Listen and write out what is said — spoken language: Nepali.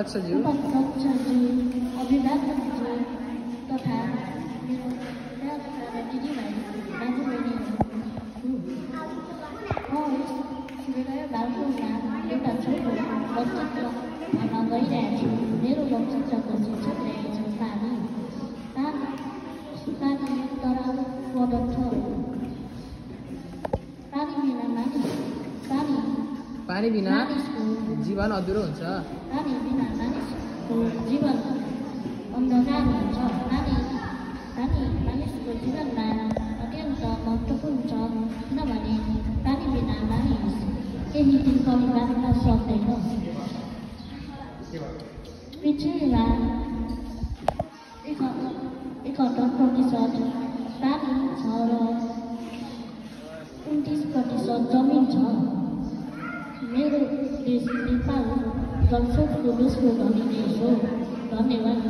उपाध्यक्षज्यू अभिभावकज्यू तथा दिदीभाइ दाजुबहिनीहरू शिवराय बालकोमा एउटा छोटो वक्तृत्व भन्न गइरहेको छु। मेरो वक्तृत्वको शीर्षक रहेको छ पानी तरल पदार्थहरू। पानी बिना जीवन अधुरो हुन्छ। पानी बिना मानिसको जीवन अन्धकार हुन्छ। पानी मानिसको जीवनमा अत्यन्त महत्त्वपूर्ण छ, किनभने पानी बिना मानिस केही दिन पनि बाँच्न सक्दैन। पृथ्वीमा 71% पानी छ र 29% जमिन छ। मेरो देश नेपाल जलस्रोतको दोस्रो धनी देश हो। धन्यवाद।